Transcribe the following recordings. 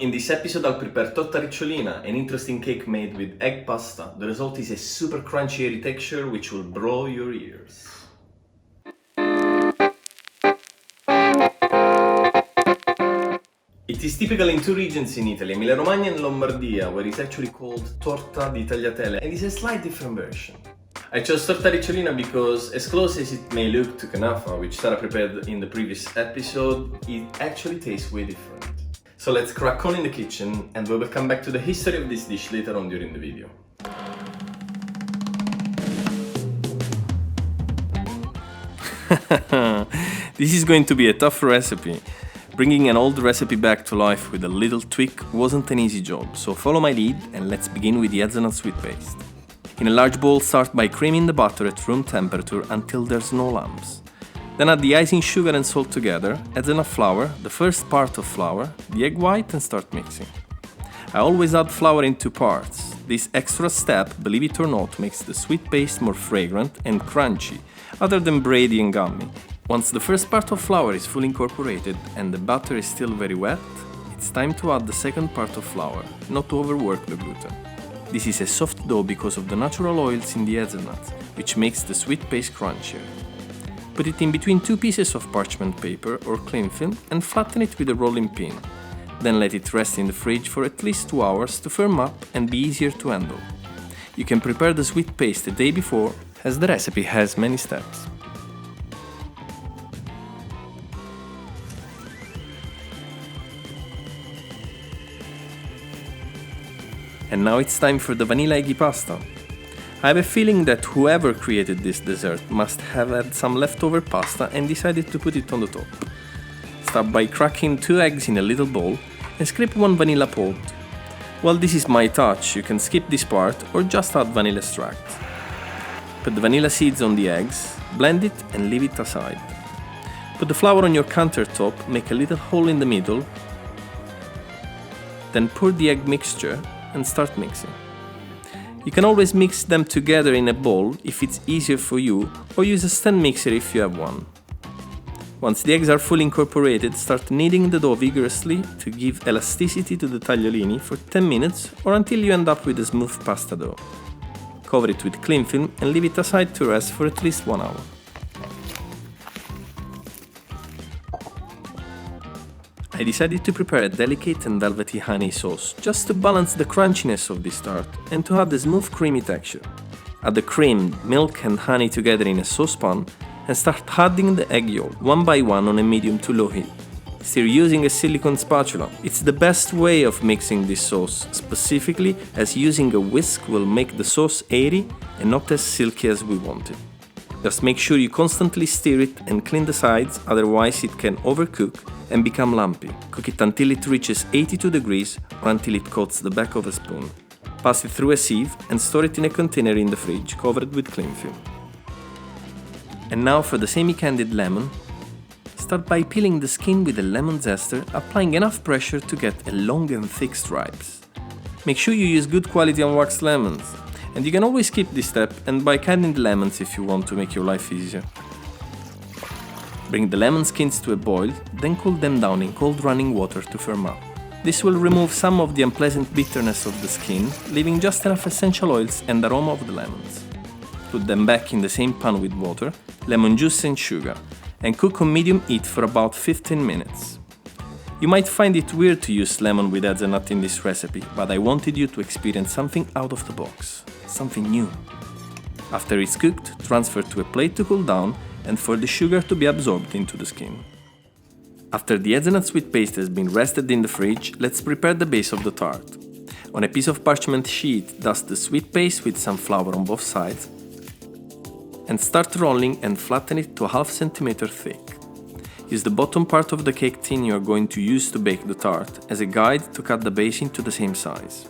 In this episode I'll prepare torta ricciolina, an interesting cake made with egg pasta. The result is a super crunchy airy texture which will blow your ears. It is typical in two regions in Italy, Emilia-Romagna and Lombardia, where it's actually called torta di tagliatelle, and it's a slight different version. I chose torta ricciolina because, as close as it may look to Konofa, which Sarah prepared in the previous episode, it actually tastes way different. So let's crack on in the kitchen, and we will come back to the history of this dish later on during the video. This is going to be a tough recipe. Bringing an old recipe back to life with a little tweak wasn't an easy job, so follow my lead and let's begin with the hazelnut sweet paste. In a large bowl, start by creaming the butter at room temperature until there's no lumps. Then add the icing sugar and salt together, hazelnut flour, the first part of flour, the egg white and start mixing. I always add flour in two parts. This extra step, believe it or not, makes the sweet paste more fragrant and crunchy, other than bready and gummy. Once the first part of flour is fully incorporated and the butter is still very wet, it's time to add the second part of flour, not to overwork the gluten. This is a soft dough because of the natural oils in the hazelnuts, which makes the sweet paste crunchier. Put it in between two pieces of parchment paper or cling film and flatten it with a rolling pin. Then let it rest in the fridge for at least 2 hours to firm up and be easier to handle. You can prepare the sweet paste the day before, as the recipe has many steps. And now it's time for the vanilla eggy pasta. I have a feeling that whoever created this dessert must have had some leftover pasta and decided to put it on the top. Start by cracking 2 eggs in a little bowl and scrape 1 vanilla pod. Well, this is my touch, you can skip this part or just add vanilla extract. Put the vanilla seeds on the eggs, blend it and leave it aside. Put the flour on your countertop, make a little hole in the middle, then pour the egg mixture and start mixing. You can always mix them together in a bowl if it's easier for you, or use a stand mixer if you have one. Once the eggs are fully incorporated, start kneading the dough vigorously to give elasticity to the tagliolini for 10 minutes or until you end up with a smooth pasta dough. Cover it with cling film and leave it aside to rest for at least 1 hour. I decided to prepare a delicate and velvety honey sauce just to balance the crunchiness of this tart and to have the smooth creamy texture. Add the cream, milk and honey together in a saucepan and start adding the egg yolk one by one on a medium to low heat. Stir using a silicone spatula. It's the best way of mixing this sauce, specifically as using a whisk will make the sauce airy and not as silky as we want it. Just make sure you constantly stir it and clean the sides, otherwise it can overcook and become lumpy. Cook it until it reaches 82 degrees or until it coats the back of a spoon. Pass it through a sieve and store it in a container in the fridge covered with cling film. And now for the semi-candied lemon. Start by peeling the skin with a lemon zester, applying enough pressure to get a long and thick stripes. Make sure you use good quality unwaxed lemons. And you can always skip this step and buy candied lemons if you want to make your life easier. Bring the lemon skins to a boil, then cool them down in cold running water to firm up. This will remove some of the unpleasant bitterness of the skin, leaving just enough essential oils and aroma of the lemons. Put them back in the same pan with water, lemon juice and sugar, and cook on medium heat for about 15 minutes. You might find it weird to use lemon with hazelnut in this recipe, but I wanted you to experience something out of the box, something new. After it's cooked, transfer to a plate to cool down and for the sugar to be absorbed into the skin. After the hazelnut sweet paste has been rested in the fridge, let's prepare the base of the tart. On a piece of parchment sheet, dust the sweet paste with some flour on both sides and start rolling and flatten it to 1/2 centimeter thick. Use the bottom part of the cake tin you are going to use to bake the tart as a guide to cut the base into the same size.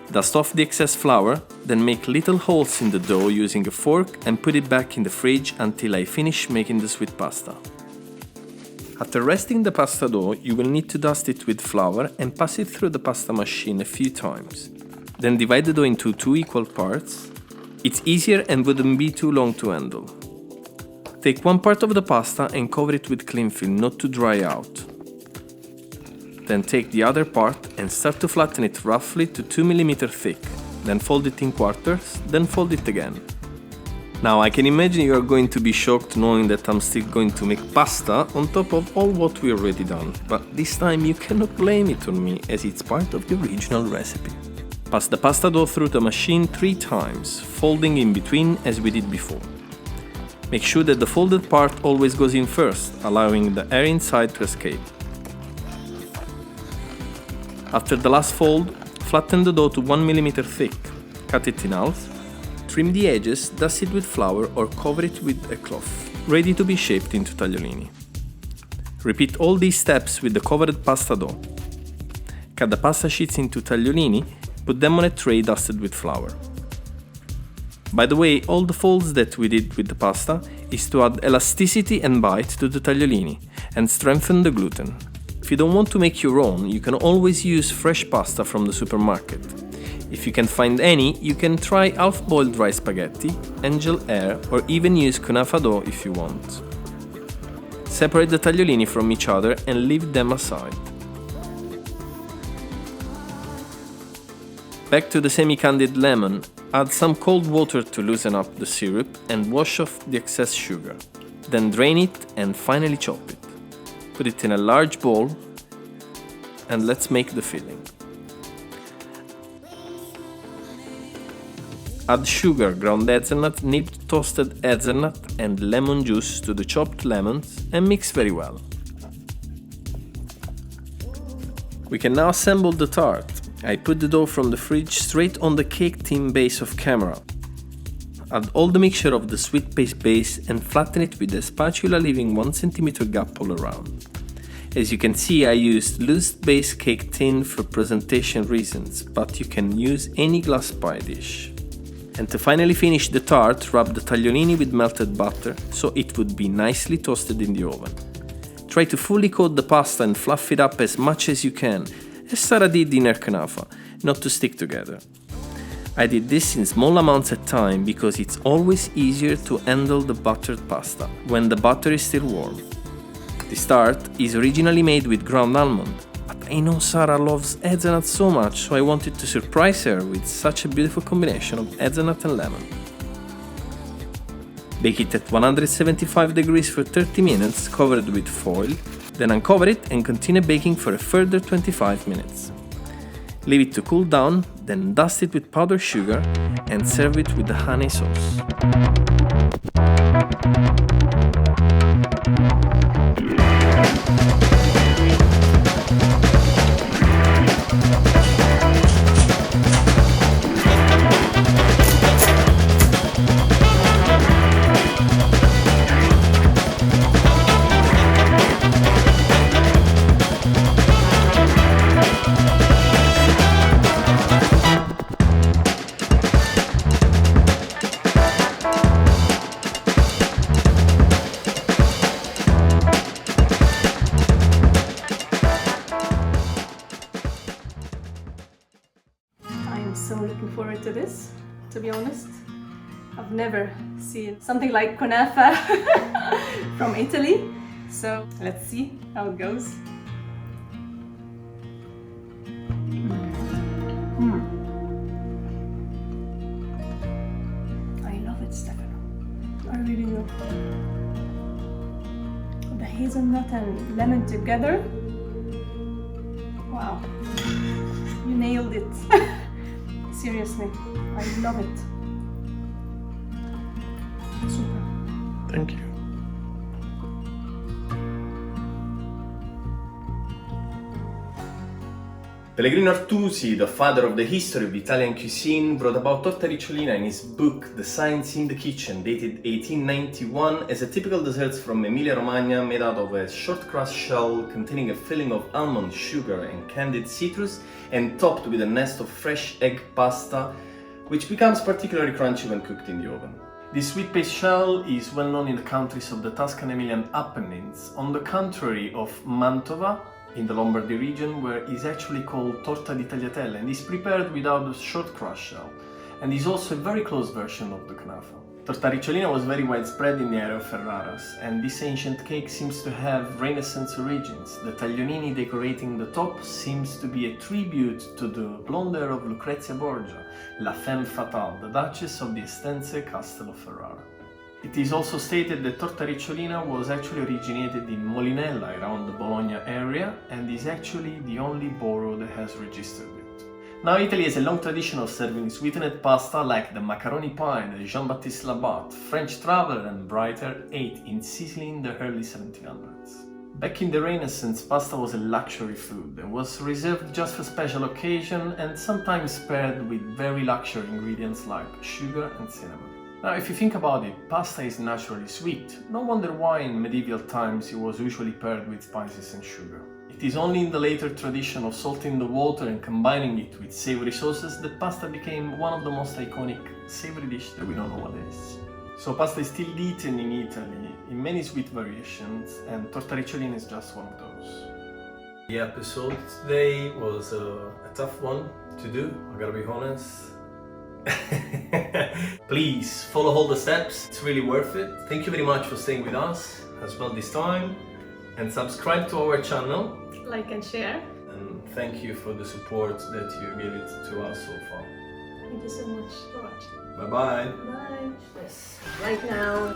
Dust off the excess flour, then make little holes in the dough using a fork and put it back in the fridge until I finish making the sweet pasta. After resting the pasta dough, you will need to dust it with flour and pass it through the pasta machine a few times. Then divide the dough into 2 equal parts. It's easier and wouldn't be too long to handle. Take one part of the pasta and cover it with cling film not to dry out. Then take the other part and start to flatten it roughly to 2 mm thick. Then fold it in quarters, then fold it again. Now I can imagine you are going to be shocked knowing that I'm still going to make pasta on top of all what we already done, but this time you cannot blame it on me as it's part of the original recipe. Pass the pasta dough through the machine 3 times, folding in between as we did before. Make sure that the folded part always goes in first, allowing the air inside to escape. After the last fold, flatten the dough to 1 mm thick, cut it in half, trim the edges, dust it with flour or cover it with a cloth, ready to be shaped into tagliolini. Repeat all these steps with the covered pasta dough. Cut the pasta sheets into tagliolini, put them on a tray dusted with flour. By the way, all the folds that we did with the pasta is to add elasticity and bite to the tagliolini and strengthen the gluten. If you don't want to make your own, you can always use fresh pasta from the supermarket. If you can't find any, you can try half-boiled rice spaghetti, angel hair, or even use Konofa dough if you want. Separate the tagliolini from each other and leave them aside. Back to the semi-candied lemon, add some cold water to loosen up the syrup and wash off the excess sugar. Then drain it and finally chop it. Put it in a large bowl and let's make the filling. Add sugar, ground hazelnut, nipped toasted hazelnut and lemon juice to the chopped lemons and mix very well. We can now assemble the tart. I put the dough from the fridge straight on the cake tin base of camera. Add all the mixture of the sweet paste base and flatten it with a spatula, leaving 1 cm gap all around. As you can see, I used loose base cake tin for presentation reasons, but you can use any glass pie dish. And to finally finish the tart, wrap the tagliolini with melted butter so it would be nicely toasted in the oven. Try to fully coat the pasta and fluff it up as much as you can, as Sarah did in her Konofa, not to stick together. I did this in small amounts at a time because it's always easier to handle the buttered pasta when the butter is still warm. This tart is originally made with ground almond, but I know Sarah loves hazelnut so much, so I wanted to surprise her with such a beautiful combination of hazelnut and lemon. Bake it at 175 degrees for 30 minutes covered with foil, then uncover it and continue baking for a further 25 minutes. Leave it to cool down, then dust it with powdered sugar and serve it with the honey sauce. So looking forward to this, to be honest. I've never seen something like Konofa from Italy, so let's see how it goes. I love it, Stefano. I really do. The hazelnut and lemon together. Wow, you nailed it. Seriously, I love it. Super. Thank you. Pellegrino Artusi, the father of the history of Italian cuisine, wrote about torta ricciolina in his book The Science in the Kitchen, dated 1891, as a typical dessert from Emilia-Romagna made out of a shortcrust shell containing a filling of almond, sugar and candied citrus and topped with a nest of fresh egg pasta, which becomes particularly crunchy when cooked in the oven. This sweet paste shell is well known in the countries of the Tuscan Emilian Apennines, on the contrary of Mantova, in the Lombardy region, where it is actually called torta di tagliatelle and is prepared without the shortcrust shell, and is also a very close version of the Konofa. Torta Ricciolina was very widespread in the area of Ferraras, and this ancient cake seems to have Renaissance origins. The tagliolini decorating the top seems to be a tribute to the blonde hair of Lucrezia Borgia, la femme fatale, the Duchess of the Estense Castle of Ferrara. It is also stated that Torta Ricciolina was actually originated in Molinella, around the Bologna area, and is actually the only borough that has registered it. Now, Italy has a long tradition of serving sweetened pasta like the macaroni pie that Jean-Baptiste Labat, French traveler and writer, ate in Sicily in the early 1700s. Back in the Renaissance, pasta was a luxury food and was reserved just for special occasion and sometimes paired with very luxury ingredients like sugar and cinnamon. Now, if you think about it, pasta is naturally sweet. No wonder why in medieval times it was usually paired with spices and sugar. It is only in the later tradition of salting the water and combining it with savory sauces that pasta became one of the most iconic savory dishes that we know nowadays. So pasta is still eaten in Italy in many sweet variations, and Torta Ricciolina is just one of those. The episode today was a tough one to do, I gotta be honest. Please follow all the steps, it's really worth it. Thank you very much for staying with us as well this time, and subscribe to our channel. Like and share. And thank you for the support that you gave it to us so far. Thank you so much for watching. Bye bye. Bye. Yes. Right now.